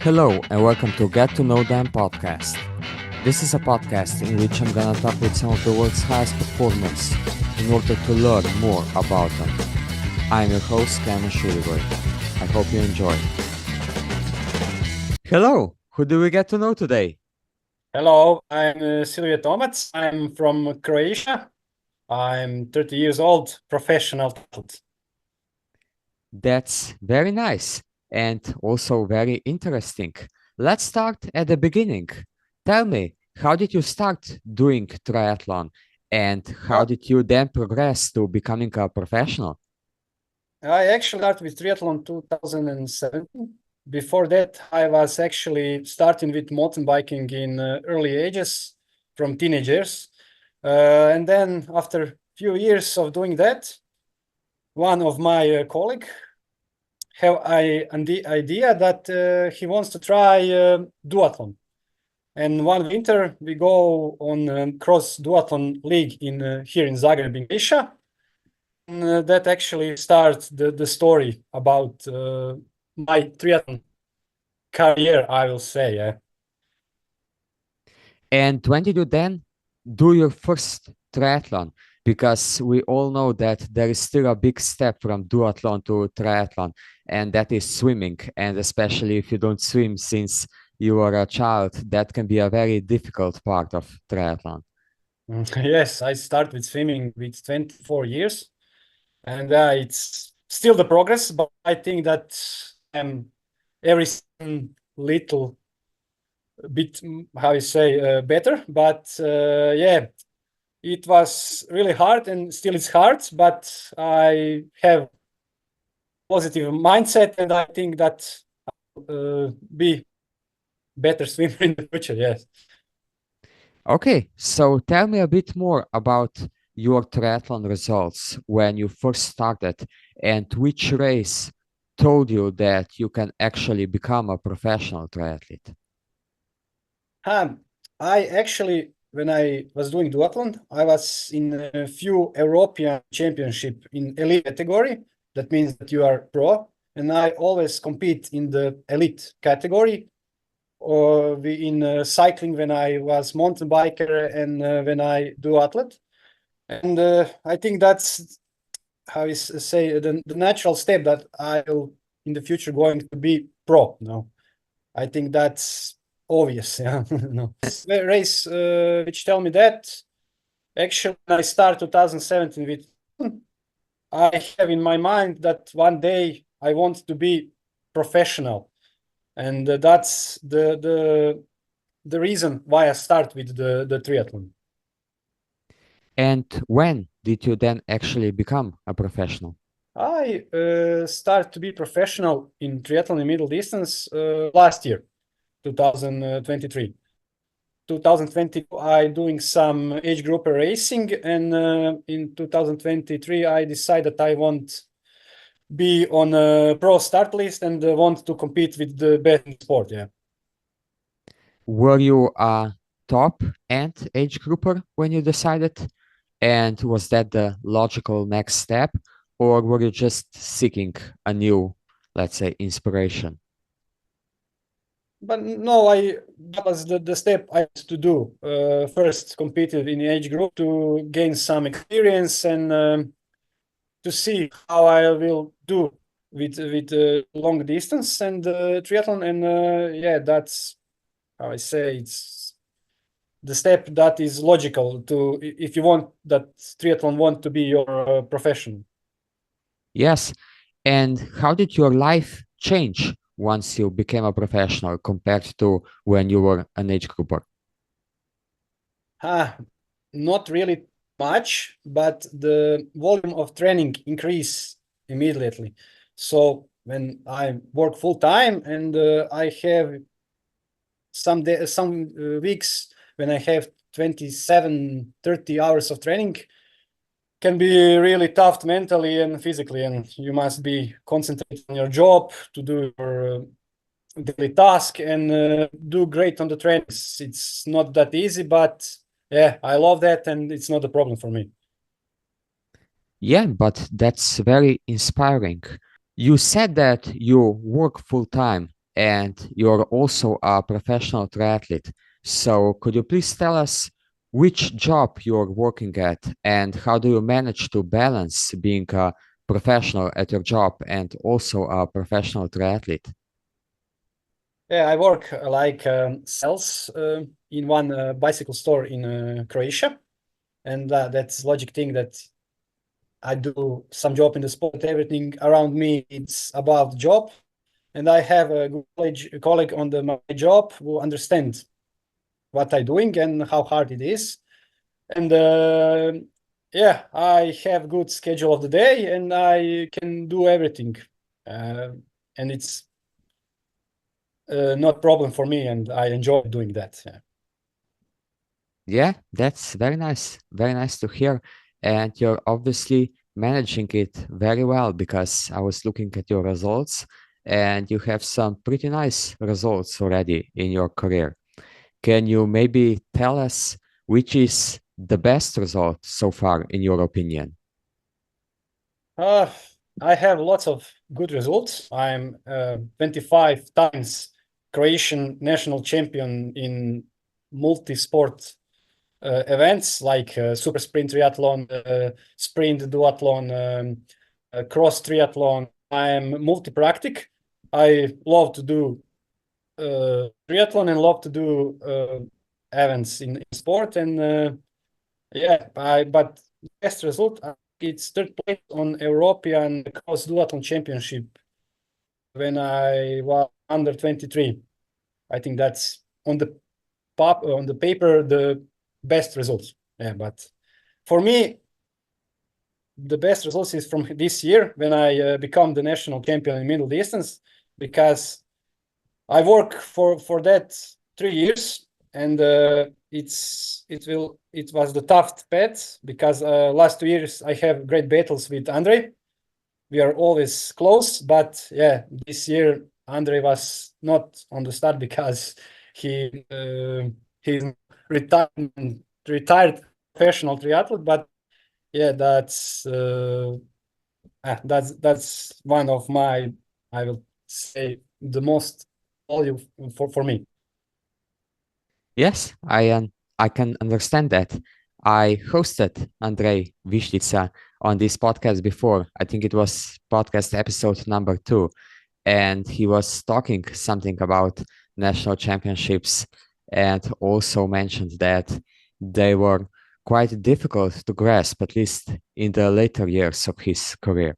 Hello and welcome to Get to Know Them podcast. This is a podcast in which I'm gonna talk with some of the world's highest performers in order to learn more about them. I'm your host, Silvije. I hope you enjoy. Hello, who do we get to know today? Hello, I'm Silvije Tomac. I'm from Croatia. I'm 30 years old, professional athlete. That's very nice and also very interesting. Let's start at the beginning. Tell me, how did you start doing triathlon and how Well, did you then progress to becoming a professional? I actually started with triathlon 2017. Before that, I was actually starting with mountain biking in early ages from teenagers. And then after a few years of doing that, one of my colleague have the idea that he wants to try duathlon. And one winter we go on cross duathlon league in here in Zagreb, in Croatia. And that actually starts the story about my triathlon career, I will say. Yeah. And when did you then do your first triathlon? Because we all know that there is still a big step from duathlon to triathlon, and that is swimming. And especially if you don't swim since you are a child, that can be a very difficult part of triathlon. Yes, I started with swimming with 24 years, and it's still the progress, but I think that I'm every little bit, how you say, better. But yeah, it was really hard and still it's hard, but I have positive mindset and I think that be better swimmer in the future. Yes. Okay, so tell me a bit more about your triathlon results when you first started and which race told you that you can actually become a professional triathlete. I actually, when I was doing duathlon, I was in a few European championship in elite category. That means that you are pro, and I always compete in the elite category. Or in cycling when I was mountain biker and when I do athlete. And I think that's how you say the natural step that I'll in the future going to be pro. No, I think that's obvious. Yeah, no. This race which tell me that actually when I start 2017 with, I have in my mind that one day I want to be professional, and that's the reason why I start with the triathlon. And when did you then actually become a professional? I start to be professional in triathlon in middle distance last year, 2023. 2020, I doing some age group racing, and in 2023, I decided I want be on a pro start list and want to compete with the best in sport. Yeah. Were you a top end age grouper when you decided? And was that the logical next step? Or were you just seeking a new, let's say, inspiration? But no, that was the step I had to do. First, competed in the age group to gain some experience and to see how I will do with long distance and triathlon. And yeah, that's how I say it's the step that is logical to if you want that triathlon want to be your profession. Yes. And how did your life change once you became a professional compared to when you were an age grouper? Ah, not really much, but the volume of training increase immediately. So when I work full time and I have some weeks when I have 27, 30 hours of training, can be really tough mentally and physically, and you must be concentrated on your job to do your daily task and do great on the trains. It's not that easy, but yeah, I love that, and it's not a problem for me. Yeah, but that's very inspiring. You said that you work full time. and you're also a professional triathlete. So could you please tell us which job you're working at and how do you manage to balance being a professional at your job and also a professional triathlete? Yeah, I work like sales in one bicycle store in Croatia, and that's logic thing that I do some job in the sport. Everything around me it's about job, and I have a good colleague on my job who understands what I'm doing and how hard it is. And yeah, I have good schedule of the day, and I can do everything, and it's not problem for me, and I enjoy doing that. Yeah. Yeah, that's very nice to hear. And you're obviously managing it very well because I was looking at your results and you have some pretty nice results already in your career. Can you maybe tell us which is the best result so far, in your opinion? Uh, I have lots of good results. I'm 25 times Croatian National Champion in multisport events like super sprint triathlon, sprint duathlon, cross triathlon. I'm multi-practic. I love to do triathlon and love to do events in sport. And yeah, but best result, it's third place on European cross duathlon championship when I was under 23. I think that's on the on the paper the best results. Yeah, but for me, the best results is from this year when I become the national champion in middle distance, because I work for that 3 years, and it was the tough path because last 2 years I have great battles with Andre. We are always close, but yeah, this year Andre was not on the start because he's retired professional triathlete. But yeah, that's one of my, I will say, the most value for me. Yes, I can understand that. I hosted Andrei Vishlica on this podcast before. I think it was podcast episode number 2, and he was talking something about national championships and also mentioned that they were quite difficult to grasp, at least in the later years of his career.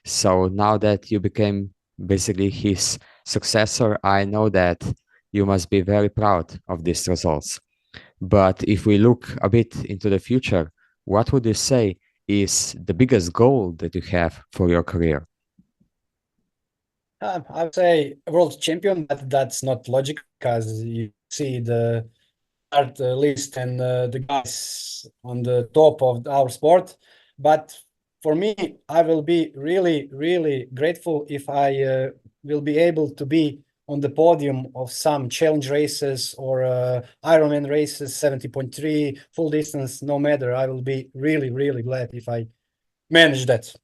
So now that you became basically his successor, I know that you must be very proud of these results. But if we look a bit into the future, what would you say is the biggest goal that you have for your career? I would say world champion, but that's not logical because you see the start list and the guys on the top of our sport. But for me, I will be really, really grateful if I will be able to be on the podium of some challenge races or Ironman races, 70.3, full distance, no matter. I will be really, really glad if I manage that.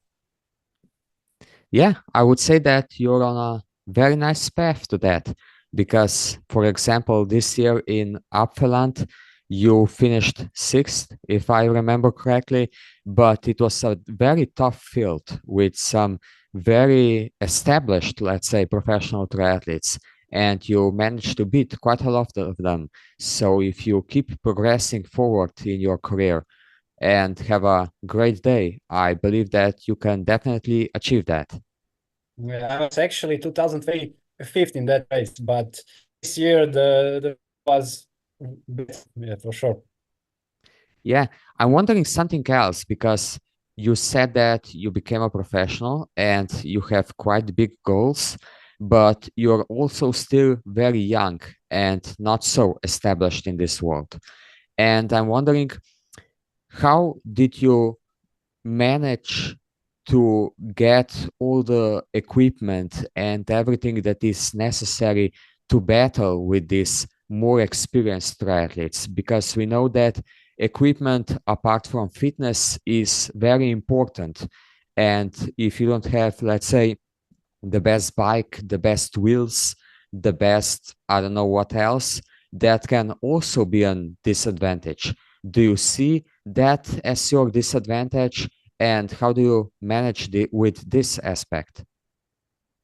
Yeah, I would say that you're on a very nice path to that because, for example, this year in Apfelland, you finished 6th, if I remember correctly, but it was a very tough field with some very established, let's say, professional triathletes, and you managed to beat quite a lot of them. So if you keep progressing forward in your career and have a great day, I believe that you can definitely achieve that. Yeah, I was actually 2005 in that race, but this year the was better, yeah, for sure. Yeah, I'm wondering something else because you said that you became a professional and you have quite big goals, but you're also still very young and not so established in this world. And I'm wondering, how did you manage to get all the equipment and everything that is necessary to battle with these more experienced triathletes? Because we know that equipment, apart from fitness, is very important. And if you don't have, let's say, the best bike, the best wheels, the best, I don't know what else, that can also be a disadvantage. Do you see that as your disadvantage, and how do you manage with this aspect?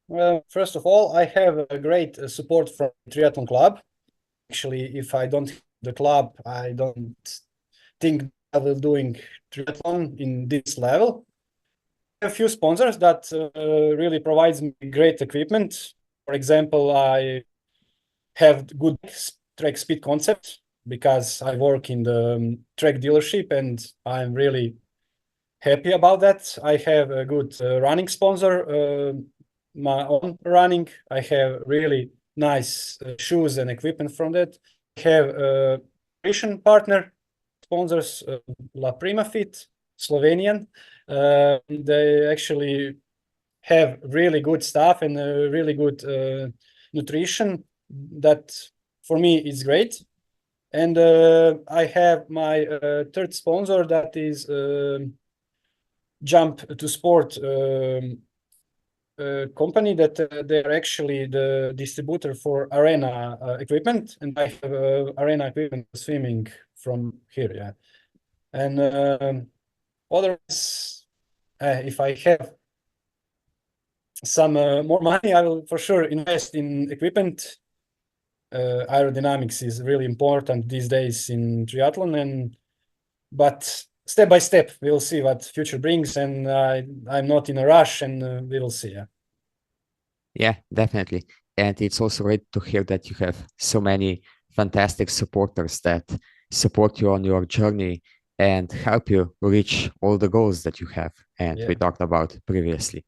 Well, first of all, I have a great support from triathlon club. Actually, if I don't have the club, I don't think I will doing triathlon in this level. A few sponsors that really provides me great equipment. For example, I have good track speed concept because I work in the track dealership and I'm really happy about that. I have a good running sponsor, my own running. I have really nice shoes and equipment from that. I have a nutrition partner sponsors, La Prima Fit, Slovenian. They actually have really good stuff and really good nutrition that for me is great. And I have my third sponsor that is Jump to Sport company that they're actually the distributor for arena equipment, and I have arena equipment swimming from here. Yeah, and otherwise, if I have some more money, I will for sure invest in equipment. Aerodynamics is really important these days in triathlon, but step by step, we'll see what future brings, and I'm not in a rush, and we will see. Yeah. Yeah, definitely. And it's also great to hear that you have so many fantastic supporters that support you on your journey and help you reach all the goals that you have and we talked about previously.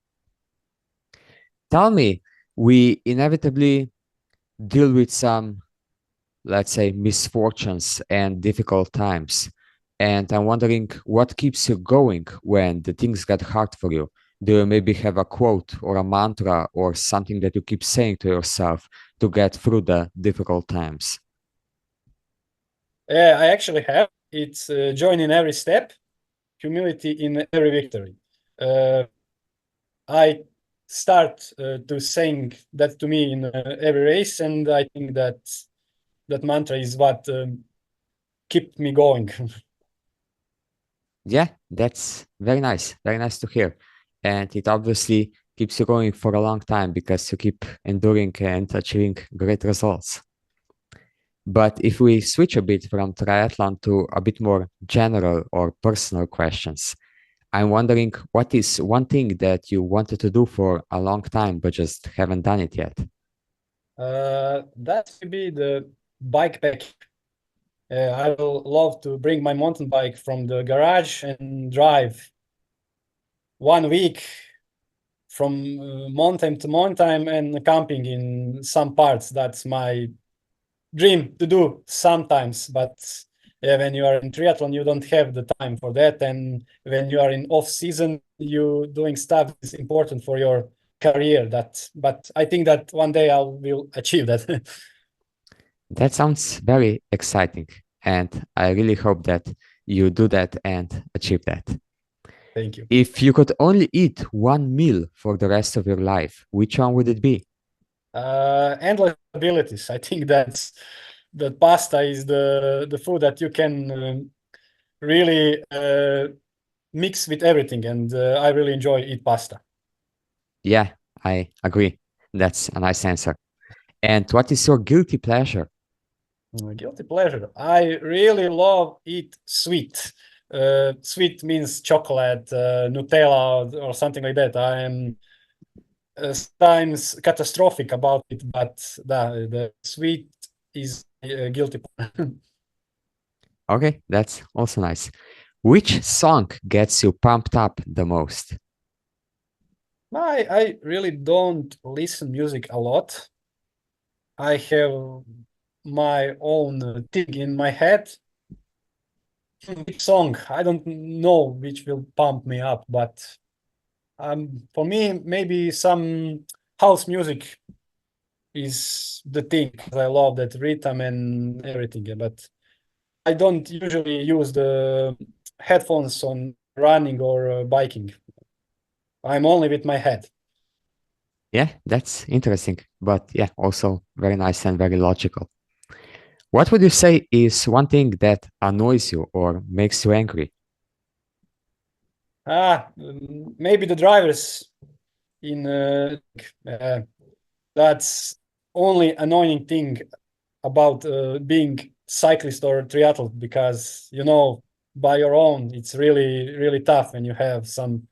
Tell me, we inevitably deal with some, let's say, misfortunes and difficult times. And I'm wondering what keeps you going when the things get hard for you. Do you maybe have a quote or a mantra or something that you keep saying to yourself to get through the difficult times? I actually have. It's joy in every step, humility in every victory. I start to saying that to me in every race, and I think that that mantra is what keep me going. Yeah, that's very nice. Very nice to hear. And it obviously keeps you going for a long time because you keep enduring and achieving great results. But if we switch a bit from triathlon to a bit more general or personal questions, I'm wondering what is one thing that you wanted to do for a long time but just haven't done it yet? That would be the bike pack. I will love to bring my mountain bike from the garage and drive 1 week from mountain to mountain and camping in some parts. That's my dream to do sometimes, but when you are in triathlon, you don't have the time for that. And when you are in off season, you doing stuff is important for your career. But I think that one day I will achieve that. That sounds very exciting. And I really hope that you do that and achieve that. Thank you. If you could only eat one meal for the rest of your life, which one would it be? Endless abilities. I think that's the pasta is the food that you can really mix with everything, and I really enjoy eat pasta. Yeah, I agree. That's a nice answer. And what is your guilty pleasure? Guilty pleasure. I really love eat sweet. Sweet means chocolate, Nutella, or something like that. I am sometimes catastrophic about it, but the sweet is guilty. Okay, that's also nice. Which song gets you pumped up the most? I really don't listen music a lot. I have my own thing in my head. Which song? I don't know which will pump me up, but for me, maybe some house music is the thing. I love that rhythm and everything, but I don't usually use the headphones on running or biking. I'm only with my head. Yeah, that's interesting, but yeah, also very nice and very logical. What would you say is one thing that annoys you or makes you angry? Maybe the drivers in that's only annoying thing about being cyclist or triathlete, because by your own it's really tough when you have some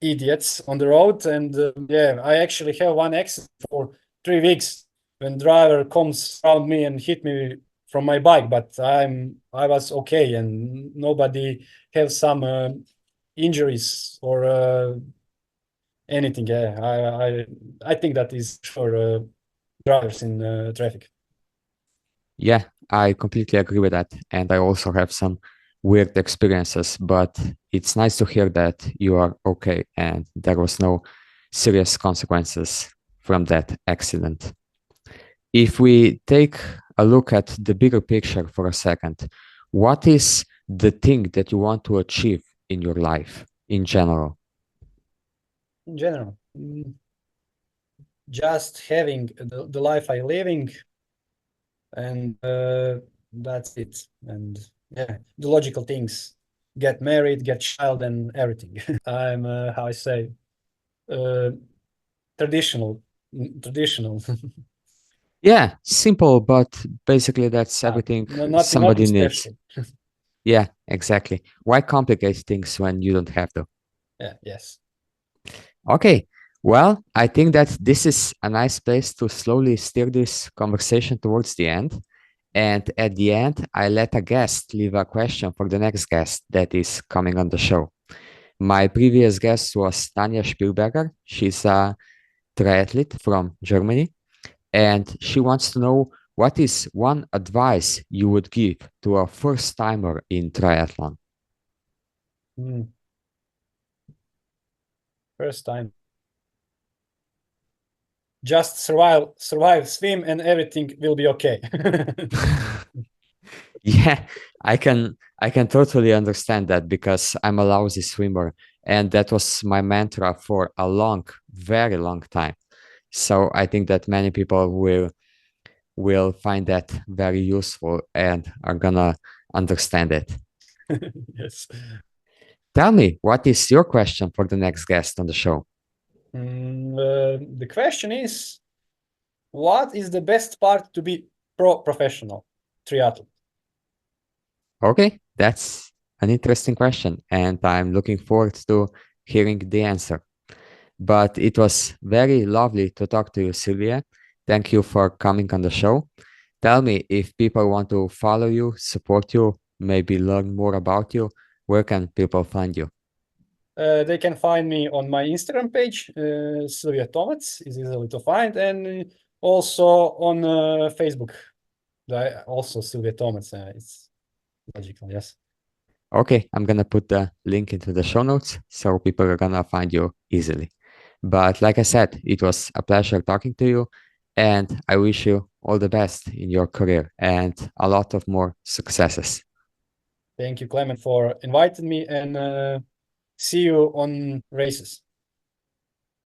idiots on the road. And yeah, I actually have one accident for 3 weeks when driver comes around me and hit me from my bike, but I was okay and nobody have some injuries or anything. Yeah, I think that is for drivers in traffic. Yeah, I completely agree with that. And I also have some weird experiences, but it's nice to hear that you are okay and there was no serious consequences from that accident. If we take a look at the bigger picture for a second, what is the thing that you want to achieve in your life in general? In general, just having the life I living, and that's it. And yeah, the logical things: get married, get child, and everything. I'm how I say, uh, traditional, traditional. Yeah, simple, but basically that's everything Nothing somebody needs. special. Yeah, exactly. Why complicate things when you don't have to? Yeah, yes. Okay, well, I think that this is a nice place to slowly steer this conversation towards the end. And at the end, I let a guest leave a question for the next guest that is coming on the show. My previous guest was Tanja Spielberger. She's a triathlete from Germany, and she wants to know what is one advice you would give to a first timer in triathlon. Mm, first time. Just survive, swim, and everything will be okay. Yeah, I can totally understand that because I'm a lousy swimmer and that was my mantra for a long, very long time. So I think that many people will find that very useful and are gonna understand it. Yes. Tell me, what is your question for the next guest on the show? The question is, what is the best part to be professional triathlete? Okay, that's an interesting question, and I'm looking forward to hearing the answer. But it was very lovely to talk to you, Silvia. Thank you for coming on the show. Tell me, if people want to follow you, support you, maybe learn more about you, where can people find you? They can find me on my Instagram page. Silvije Tomac is easily to find, and also on Facebook. Also Silvije Tomac. It's logical, yes. Okay, I'm gonna put the link into the show notes so people are gonna find you easily. But like I said, it was a pleasure talking to you, and I wish you all the best in your career and a lot of more successes. Thank you, Clement, for inviting me, and see you on races.